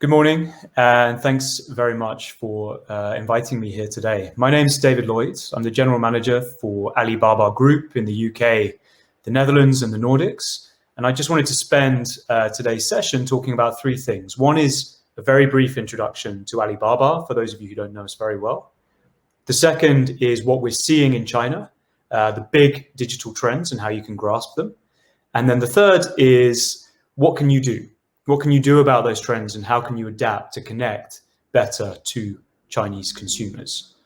Good morning, and thanks very much for inviting me here today. My name is David Lloyd. I'm the General Manager for Alibaba Group in the UK, the Netherlands and the Nordics. And I just wanted to spend today's session talking about three things. One is a very brief introduction to Alibaba, for those of you who don't know us very well. The second is what we're seeing in China, the big digital trends and how you can grasp them. And then the third is, what can you do? What can you do about those trends and how can you adapt to connect better to Chinese consumers?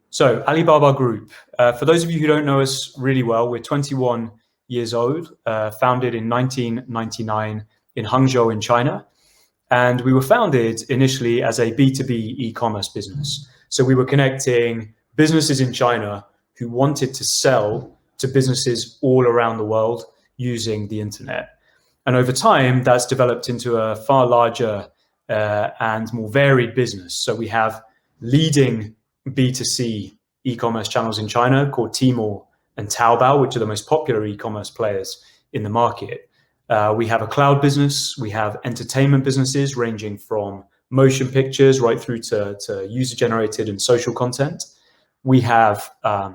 So Alibaba Group, for those of you who don't know us really well, we're 21 years old, founded in 1999 in Hangzhou in China. And we were founded initially as a B2B e-commerce business. So we were connecting businesses in China who wanted to sell to businesses all around the world using the internet. And over time, that's developed into a far larger and more varied business. So we have leading B2C e-commerce channels in China called Tmall and Taobao, which are the most popular e-commerce players in the market. We have a cloud business. We have entertainment businesses ranging from motion pictures right through to user-generated and social content. We have a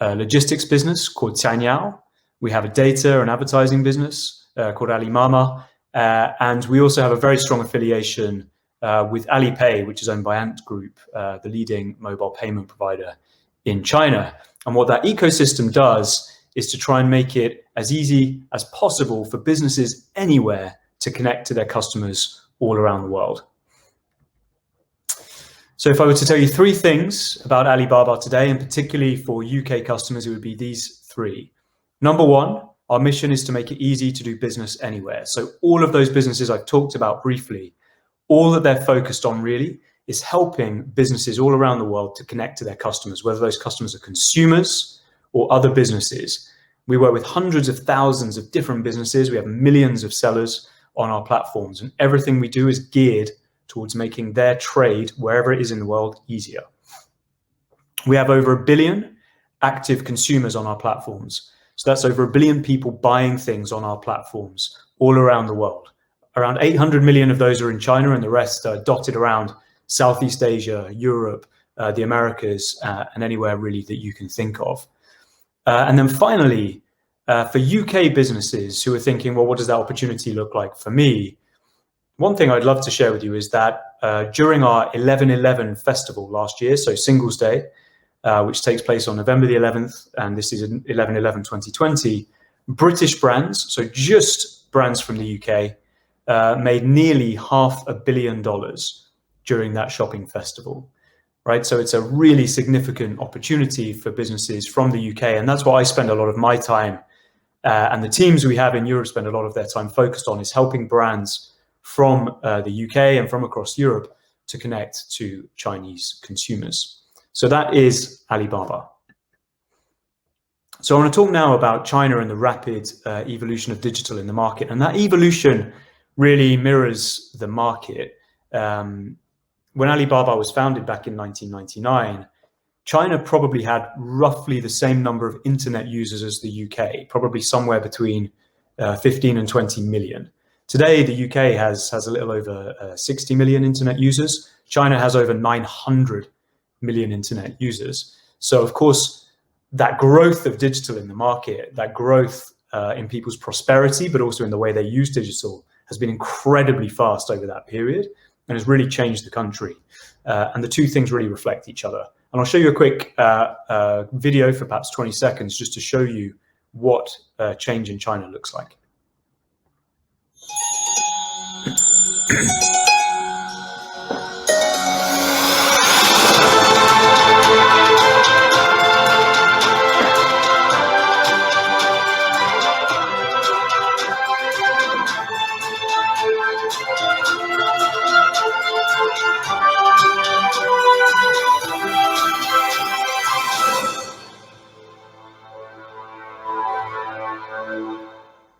logistics business called Cainiao. We have a data and advertising business called Alimama, and we also have a very strong affiliation with Alipay, which is owned by Ant Group, the leading mobile payment provider in China. And what that ecosystem does is to try and make it as easy as possible for businesses anywhere to connect to their customers all around the world. So if I were to tell you three things about Alibaba today, and particularly for UK customers, it would be these three. Number one, our mission is to make it easy to do business anywhere. So all of those businesses I've talked about briefly, all that they're focused on really is helping businesses all around the world to connect to their customers, whether those customers are consumers or other businesses. We work with hundreds of thousands of different businesses. We have millions of sellers on our platforms, and everything we do is geared towards making their trade, wherever it is in the world, easier. We have over 1 billion active consumers on our platforms. So that's over 1 billion people buying things on our platforms all around the world. Around 800 million of those are in China, and the rest are dotted around Southeast Asia, Europe, the Americas, and anywhere really that you can think of. And then finally, for UK businesses who are thinking, well, what does that opportunity look like for me? One thing I'd love to share with you is that during our 11/11 festival last year, so Singles Day, which takes place on November the 11th, and this is 11/11/2020, British brands, so just brands from the UK, made nearly $500 million during that shopping festival, right? So it's a really significant opportunity for businesses from the UK, and that's what I spend a lot of my time, and the teams we have in Europe spend a lot of their time focused on, is helping brands from the UK and from across Europe to connect to Chinese consumers. So that is Alibaba. So I want to talk now about China and the rapid evolution of digital in the market. And that evolution really mirrors the market. When Alibaba was founded back in 1999, China probably had roughly the same number of internet users as the UK, probably somewhere between 15 and 20 million. Today, the UK has a little over 60 million internet users. China has over 900 million internet users. So of course, that growth of digital in the market, that growth in people's prosperity, but also in the way they use digital, has been incredibly fast over that period and has really changed the country. And the two things really reflect each other. And I'll show you a quick video for perhaps 20 seconds just to show you what change in China looks like.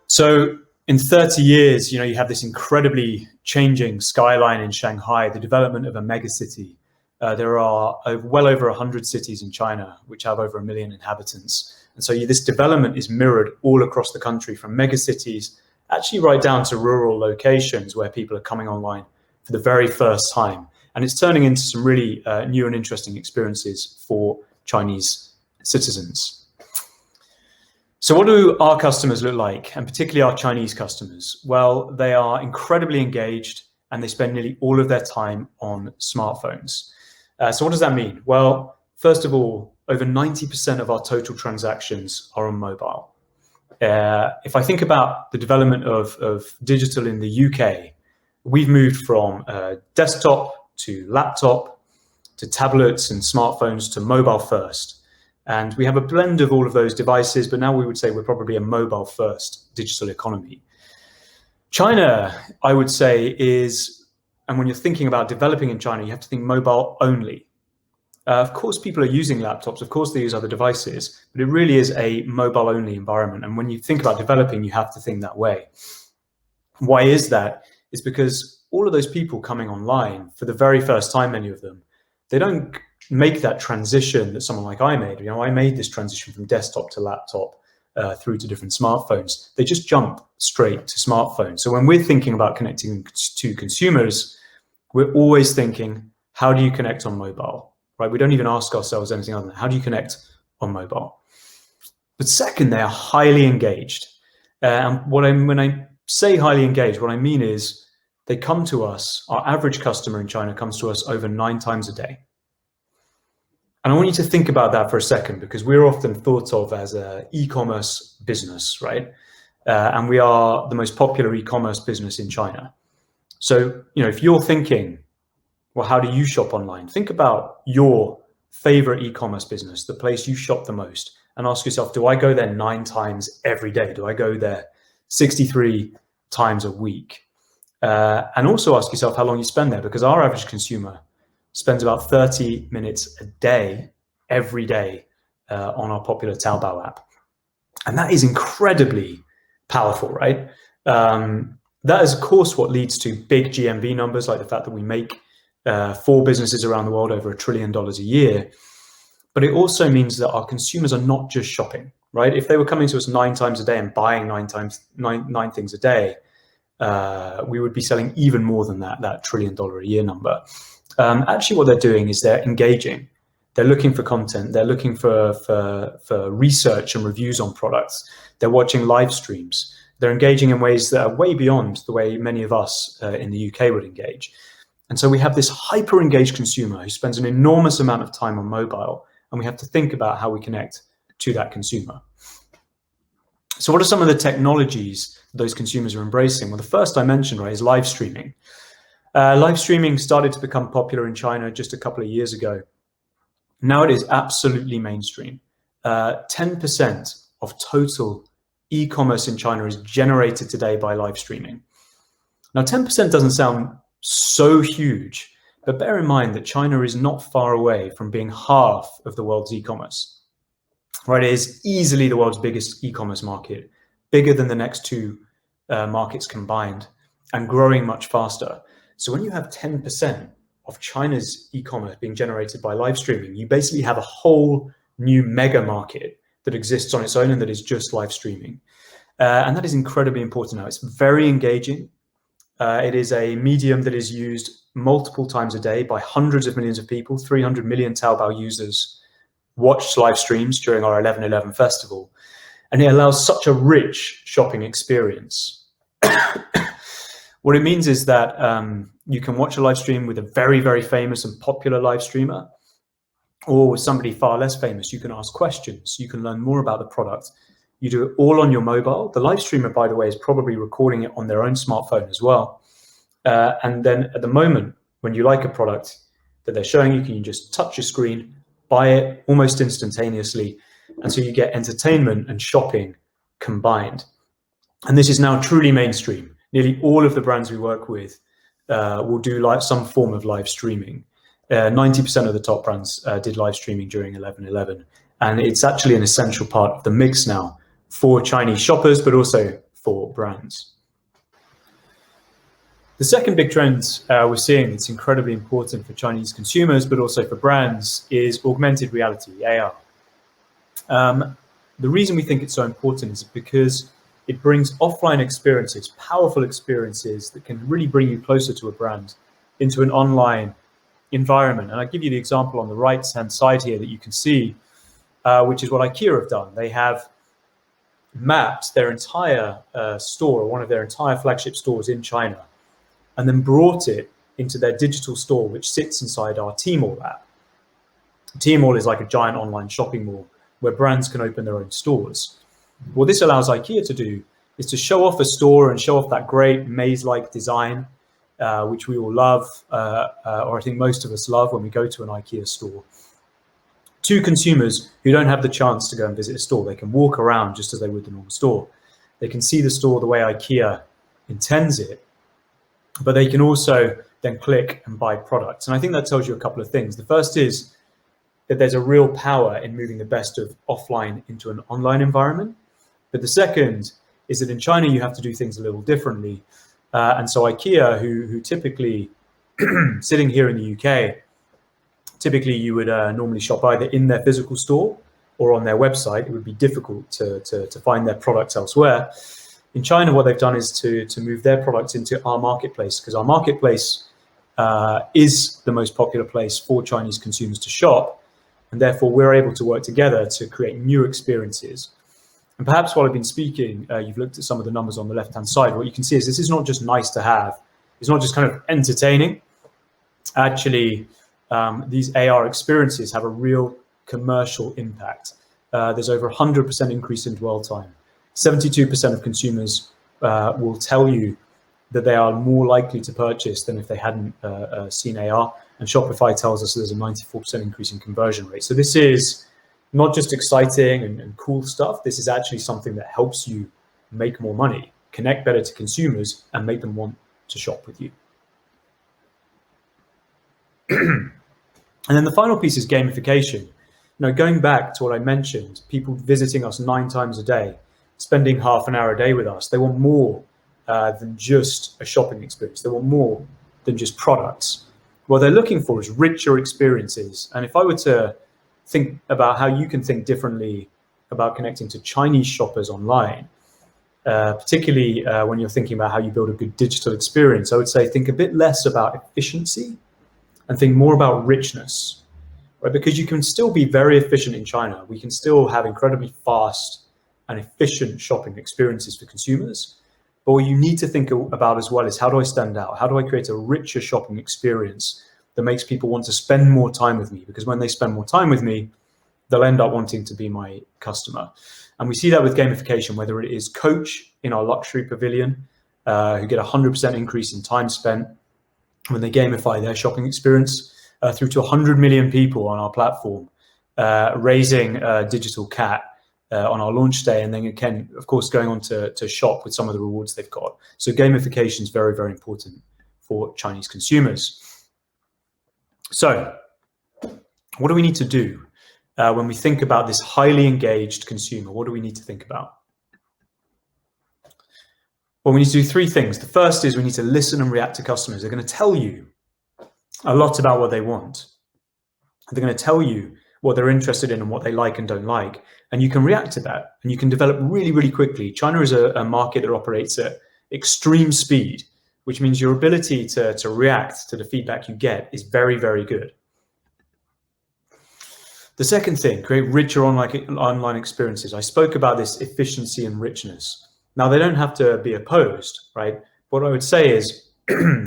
So in 30 years, you have this incredibly changing skyline in Shanghai, the development of a megacity. There are well over 100 cities in China which have over 1 million inhabitants. And so this development is mirrored all across the country, from megacities actually right down to rural locations where people are coming online for the very first time. And it's turning into some really new and interesting experiences for Chinese citizens. So what do our customers look like, and particularly our Chinese customers? Well, they are incredibly engaged and they spend nearly all of their time on smartphones. So what does that mean? Well, first of all, over 90% of our total transactions are on mobile. If I think about the development of digital in the UK, we've moved from desktop to laptop to tablets and smartphones to mobile first. And we have a blend of all of those devices, but now we would say we're probably a mobile first digital economy. China, I would say, is, and when you're thinking about developing in China, you have to think mobile only. Of course, people are using laptops, of course they use other devices, but it really is a mobile only environment. And when you think about developing, you have to think that way. Why is that? It's because all of those people coming online for the very first time, many of them, they don't make that transition that someone like I made. I made this transition from desktop to laptop through to different smartphones. They just jump straight to smartphones. So when we're thinking about connecting to consumers, we're always thinking, how do you connect on mobile? Right? We don't even ask ourselves anything other than, how do you connect on mobile? But second, they are highly engaged. And when I say highly engaged, what I mean is they come to us, our average customer in China comes to us over 9 times a day. And I want you to think about that for a second, because we're often thought of as an e-commerce business, right? And we are the most popular e-commerce business in China. So, if you're thinking, well, how do you shop online? Think about your favorite e-commerce business, the place you shop the most, and ask yourself, do I go there 9 times every day? Do I go there 63 times a week? And also ask yourself how long you spend there, because our average consumer spends about 30 minutes a day, every day, on our popular Taobao app. And that is incredibly powerful, right? That is, of course, what leads to big GMV numbers, like the fact that we make 4 businesses around the world over $1 trillion a year. But it also means that our consumers are not just shopping, right? If they were coming to us 9 times a day and buying 9 things a day, we would be selling even more than that $1 trillion a year number. Actually, what they're doing is they're engaging. They're looking for content. They're looking for research and reviews on products. They're watching live streams. They're engaging in ways that are way beyond the way many of us in the UK would engage. And so we have this hyper-engaged consumer who spends an enormous amount of time on mobile, and we have to think about how we connect to that consumer. So what are some of the technologies those consumers are embracing? Well, the first I mentioned, right, is live streaming. Live streaming started to become popular in China just a couple of years ago. Now it is absolutely mainstream. 10% of total e-commerce in China is generated today by live streaming. Now, 10% doesn't sound so huge, but bear in mind that China is not far away from being half of the world's e-commerce. Right, it is easily the world's biggest e-commerce market, bigger than the next 2 markets combined, and growing much faster. So when you have 10% of China's e-commerce being generated by live streaming, you basically have a whole new mega market that exists on its own and that is just live streaming. And that is incredibly important now. It's very engaging. It is a medium that is used multiple times a day by hundreds of millions of people. 300 million Taobao users watched live streams during our 11/11 festival. And it allows such a rich shopping experience. What it means is that you can watch a live stream with a very, very famous and popular live streamer, or with somebody far less famous. You can ask questions. You can learn more about the product. You do it all on your mobile. The live streamer, by the way, is probably recording it on their own smartphone as well. And then at the moment, when you like a product that they're showing you, can you just touch your screen, buy it almost instantaneously. And so you get entertainment and shopping combined. And this is now truly mainstream. Nearly all of the brands we work with will do some form of live streaming. 90% of the top brands did live streaming during 11/11. And it's actually an essential part of the mix now for Chinese shoppers, but also for brands. The second big trend we're seeing that's incredibly important for Chinese consumers, but also for brands, is augmented reality, AR. The reason we think it's so important is because it brings offline experiences, powerful experiences that can really bring you closer to a brand into an online environment. And I give you the example on the right-hand side here that you can see, which is what IKEA have done. They have mapped their entire store, one of their entire flagship stores in China, and then brought it into their digital store, which sits inside our Tmall app. Tmall is like a giant online shopping mall where brands can open their own stores. What this allows IKEA to do is to show off a store and show off that great maze-like design, which we all love, or I think most of us love when we go to an IKEA store, to consumers who don't have the chance to go and visit a store. They can walk around just as they would the normal store. They can see the store the way IKEA intends it, but they can also then click and buy products. And I think that tells you a couple of things. The first is that there's a real power in moving the best of offline into an online environment. But the second is that in China, you have to do things a little differently. And so IKEA, who typically, sitting here in the UK, typically you would normally shop either in their physical store or on their website. It would be difficult to find their products elsewhere. In China, what they've done is to move their products into our marketplace, because our marketplace is the most popular place for Chinese consumers to shop. And therefore, we're able to work together to create new experiences. And perhaps while I've been speaking, you've looked at some of the numbers on the left-hand side. What you can see is this is not just nice to have. It's not just kind of entertaining. Actually, these AR experiences have a real commercial impact. There's over 100% increase in dwell time. 72% of consumers will tell you that they are more likely to purchase than if they hadn't seen AR. And Shopify tells us there's a 94% increase in conversion rate. So this is not just exciting and cool stuff. This is actually something that helps you make more money, connect better to consumers, and make them want to shop with you. And then the final piece is gamification. Going back to what I mentioned, people visiting us 9 times a day, spending half an hour a day with us. They want more than just a shopping experience. They want more than just products. What they're looking for is richer experiences. And if I were to think about how you can think differently about connecting to Chinese shoppers online, particularly when you're thinking about how you build a good digital experience, I would say think a bit less about efficiency and think more about richness, right? Because you can still be very efficient in China. We can still have incredibly fast and efficient shopping experiences for consumers. But what you need to think about as well is, how do I stand out? How do I create a richer shopping experience that makes people want to spend more time with me? Because when they spend more time with me, they'll end up wanting to be my customer. And we see that with gamification, whether it is Coach in our luxury pavilion, who get a 100% increase in time spent when they gamify their shopping experience, through to 100 million people on our platform, raising a digital cat on our launch day, and then again, of course, going on to shop with some of the rewards they've got. So gamification is very, very important for Chinese consumers. So what do we need to do when we think about this highly engaged consumer? What do we need to think about? Well, we need to do 3 things. The first is we need to listen and react to customers. They're going to tell you a lot about what they want. They're going to tell you what they're interested in and what they like and don't like. And you can react to that, and you can develop really, really quickly. China is a market that operates at extreme speed, which means your ability to react to the feedback you get is very, very good. The second thing, create richer online experiences. I spoke about this efficiency and richness. Now, they don't have to be opposed, right? What I would say is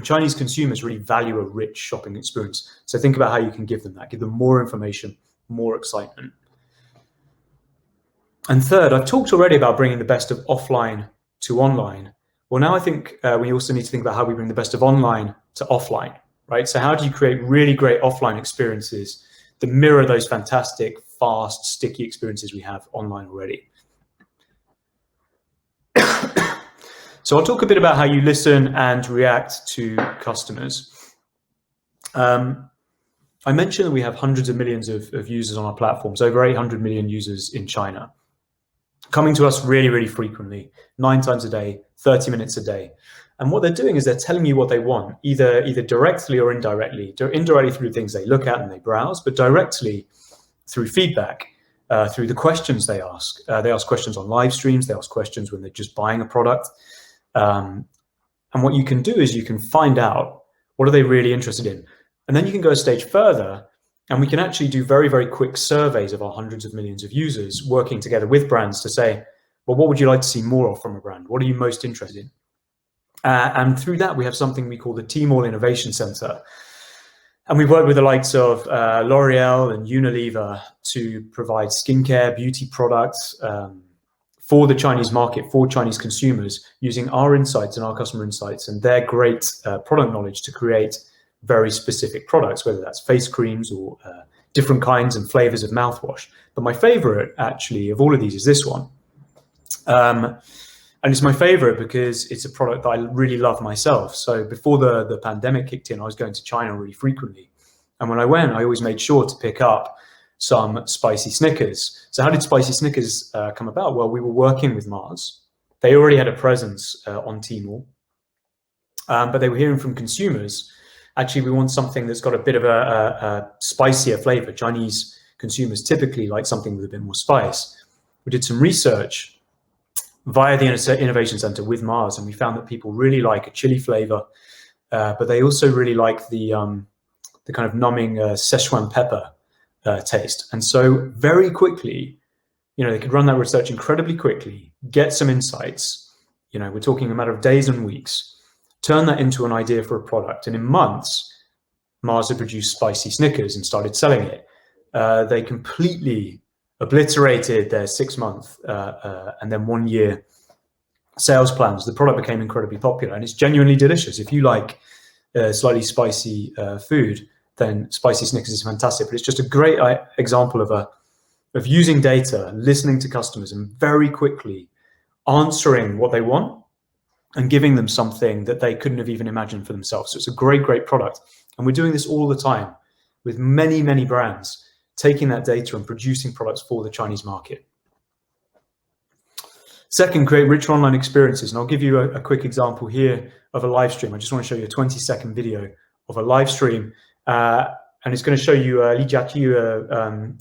Chinese consumers really value a rich shopping experience. So think about how you can give them that, give them more information, more excitement. And third, I've talked already about bringing the best of offline to online. Well, now I think we also need to think about how we bring the best of online to offline, right? So how do you create really great offline experiences that mirror those fantastic, fast, sticky experiences we have online already? So I'll talk a bit about how you listen and react to customers. I mentioned that we have hundreds of millions of users on our platforms, over 800 million users in China, coming to us really, really frequently, 9 times a day, 30 minutes a day. And what they're doing is they're telling you what they want, either directly or indirectly. Indirectly through things they look at and they browse, but directly through feedback. through the questions they ask. They ask questions on live streams. They ask questions when they're just buying a product. And what you can do is you can find out what are they really interested in. And then you can go a stage further, and we can actually do very, very quick surveys of our hundreds of millions of users working together with brands to say, well, what would you like to see more of from a brand? What are you most interested in? And through that, we have something we call the Tmall Innovation Center. And we've worked with the likes of L'Oreal and Unilever to provide skincare, beauty products for the Chinese market, for Chinese consumers, using our insights and our customer insights and their great product knowledge to create very specific products, whether that's face creams or different kinds and flavors of mouthwash. But my favorite, actually, of all of these is this one. And it's my favorite because it's a product that I really love myself. So before the pandemic kicked in, I was going to China really frequently. And when I went, I always made sure to pick up some spicy Snickers. So how did spicy Snickers come about? Well, we were working with Mars. They already had a presence on Tmall, but they were hearing from consumers, actually, we want something that's got a bit of a spicier flavor. Chinese consumers typically like something with a bit more spice. We did some research via the Innovation Center with Mars, and we found that people really like a chili flavor, but they also really like the kind of numbing Szechuan pepper taste. And so very quickly, they could run that research incredibly quickly, get some insights. We're talking a matter of days and weeks, turn that into an idea for a product. And in months, Mars had produced spicy Snickers and started selling it. They completely obliterated their 6-month and then 1-year sales plans. The product became incredibly popular, and it's genuinely delicious. If you like slightly spicy food, then spicy Snickers is fantastic. But it's just a great example of using data, listening to customers, and very quickly answering what they want and giving them something that they couldn't have even imagined for themselves. So it's a great, great product. And we're doing this all the time with many, many brands, taking that data and producing products for the Chinese market. Second, create richer online experiences. And I'll give you a quick example here of a live stream. I just want to show you a 20-second video of a live stream. And it's going to show you Li Jiaqi,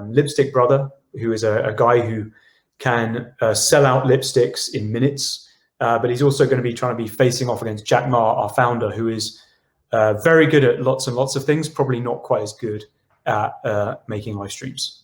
lipstick brother, who is a guy who can sell out lipsticks in minutes. But he's also going to be trying to be facing off against Jack Ma, our founder, who is very good at lots and lots of things, probably not quite as good at making live streams.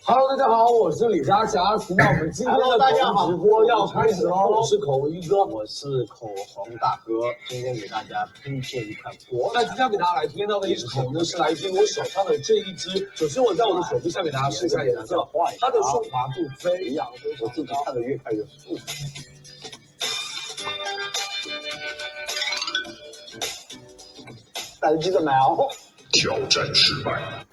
Hello， 大家好，我是李佳霞。那我们今天的口红直播要开始喽！我是口红一哥，我是口红大哥。今天给大家推荐一款国。那即将给大家来推荐到的一支口红呢，是来自于我手上的这一支。首先我在我的手臂上给大家试一下颜色，它的顺滑度非常非常，我自己看的越看越舒服。大家记得买哦。挑战失败。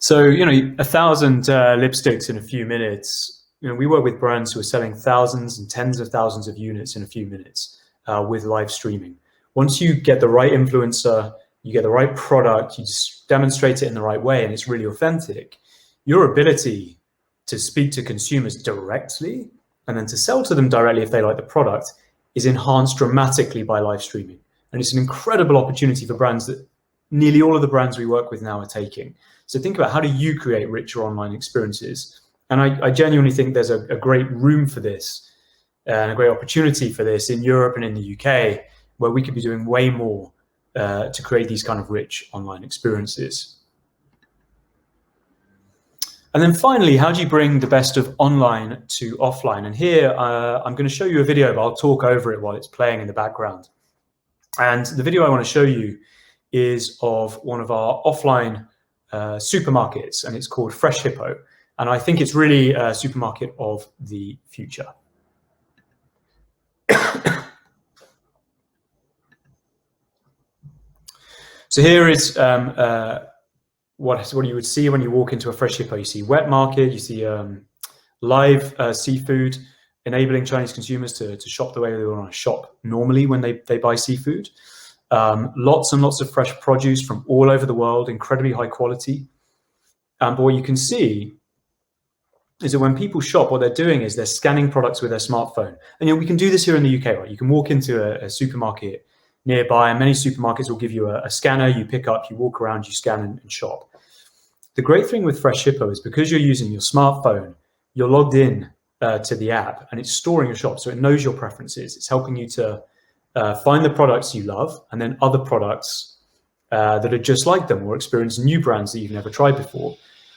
So, 1,000 lipsticks in a few minutes. We work with brands who are selling thousands and tens of thousands of units in a few minutes with live streaming. Once you get the right influencer, you get the right product, you just demonstrate it in the right way, and it's really authentic, your ability to speak to consumers directly and then to sell to them directly if they like the product is enhanced dramatically by live streaming. And it's an incredible opportunity for brands that nearly all of the brands we work with now are taking. So think about, how do you create richer online experiences? And I genuinely think there's a great room for this and a great opportunity for this in Europe and in the UK, where we could be doing way more to create these kind of rich online experiences. And then finally, how do you bring the best of online to offline? And here I'm going to show you a video, but I'll talk over it while it's playing in the background. And the video I want to show you is of one of our offline supermarkets, and it's called Fresh Hippo. And I think it's really a supermarket of the future. So here is what you would see when you walk into a Fresh Hippo. You see wet market, you see live seafood, enabling Chinese consumers to shop the way they want to shop normally when they buy seafood. Lots and lots of fresh produce from all over the world, incredibly high quality. But what you can see is that when people shop, what they're doing is they're scanning products with their smartphone. And we can do this here in the UK, right? You can walk into a supermarket nearby, and many supermarkets will give you a scanner. You pick up, you walk around, you scan and shop. The great thing with Fresh Hippo is because you're using your smartphone, you're logged in to the app, and it's storing your shop, so it knows your preferences. It's helping you to find the products you love, and then other products that are just like them, or experience new brands that you've never tried before.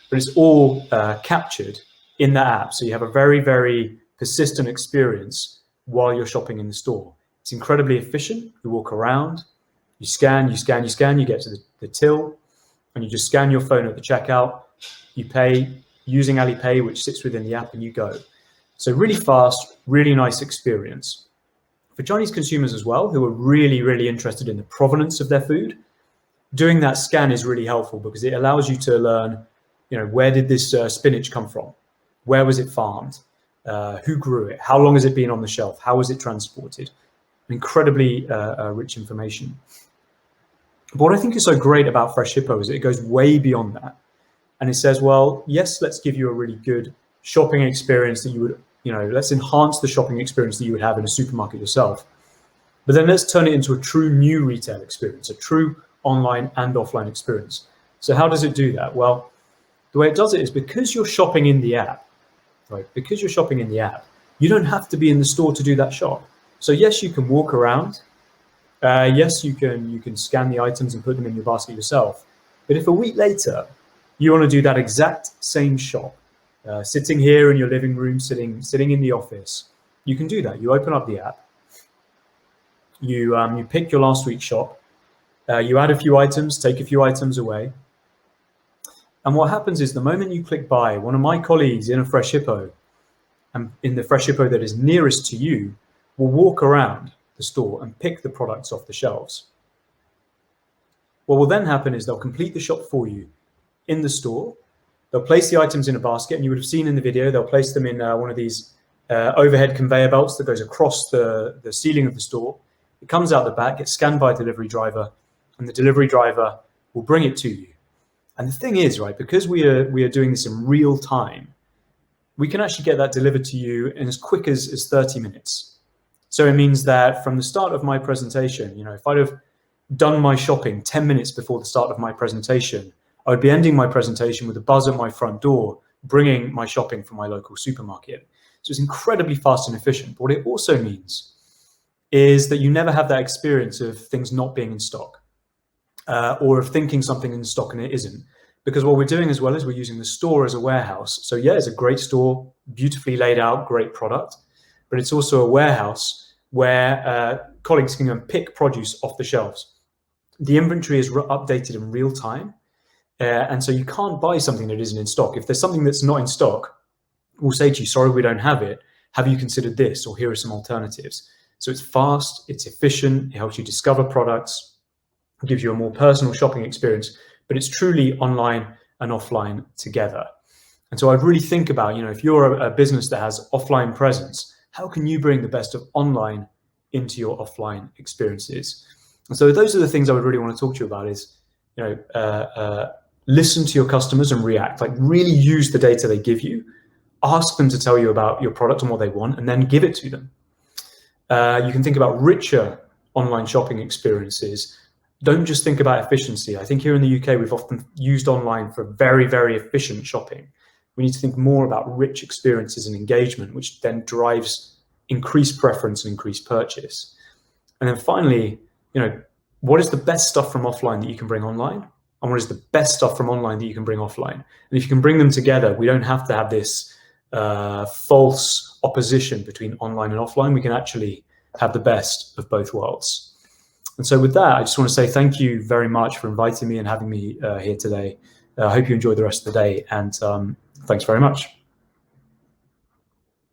But it's all captured in the app, so you have a very, very persistent experience while you're shopping in the store. It's incredibly efficient. You walk around, you scan, you scan, you scan, you get to the till, and you just scan your phone at the checkout. You pay using Alipay, which sits within the app, and you go. So really fast, really nice experience. For Chinese consumers as well, who are really, really interested in the provenance of their food, doing that scan is really helpful because it allows you to learn, where did this spinach come from? Where was it farmed? Who grew it? How long has it been on the shelf? How was it transported? Incredibly rich information. But what I think is so great about Fresh Hippo is it goes way beyond that. And it says, well, yes, let's give you a really good shopping experience that you would, let's enhance the shopping experience that you would have in a supermarket yourself. But then let's turn it into a true new retail experience, a true online and offline experience. So how does it do that? Well, the way it does it is because you're shopping in the app, right? Because you're shopping in the app, you don't have to be in the store to do that shop. So yes, you can walk around. Yes, you can scan the items and put them in your basket yourself. But if a week later, you want to do that exact same shop, sitting here in your living room, sitting in the office, you can do that. You open up the app, you pick your last week's shop, you add a few items, take a few items away. And what happens is the moment you click buy, one of my colleagues in a Fresh Hippo, and in the Fresh Hippo that is nearest to you, will walk around the store and pick the products off the shelves. What will then happen is they'll complete the shop for you in the store. They'll place the items in a basket, and you would have seen in the video, they'll place them in one of these overhead conveyor belts that goes across the ceiling of the store. It comes out the back, gets scanned by a delivery driver, and the delivery driver will bring it to you. And the thing is, right, because we are doing this in real time, we can actually get that delivered to you in as quick as 30 minutes. So it means that from the start of my presentation, if I'd have done my shopping 10 minutes before the start of my presentation, I would be ending my presentation with a buzz at my front door, bringing my shopping from my local supermarket. So it's incredibly fast and efficient. But what it also means is that you never have that experience of things not being in stock, or of thinking something in stock and it isn't. Because what we're doing as well is we're using the store as a warehouse. So yeah, it's a great store, beautifully laid out, great product, but it's also a warehouse where colleagues can go and pick produce off the shelves. The inventory is updated in real time. And so you can't buy something that isn't in stock. If there's something that's not in stock, we'll say to you, sorry, we don't have it. Have you considered this? Or here are some alternatives. So it's fast, it's efficient, it helps you discover products, it gives you a more personal shopping experience, but it's truly online and offline together. And so I'd really think about, if you're a business that has offline presence, how can you bring the best of online into your offline experiences? And so those are the things I would really want to talk to you about is, listen to your customers and react, like really use the data they give you, ask them to tell you about your product and what they want, and then give it to them. You can think about richer online shopping experiences. Don't just think about efficiency. I think here in the UK, we've often used online for very, very efficient shopping. We need to think more about rich experiences and engagement, which then drives increased preference and increased purchase. And then finally, what is the best stuff from offline that you can bring online? And what is the best stuff from online that you can bring offline? And if you can bring them together, we don't have to have this false opposition between online and offline. We can actually have the best of both worlds. And so with that, I just want to say thank you very much for inviting me and having me here today. I hope you enjoy the rest of the day, and thanks very much.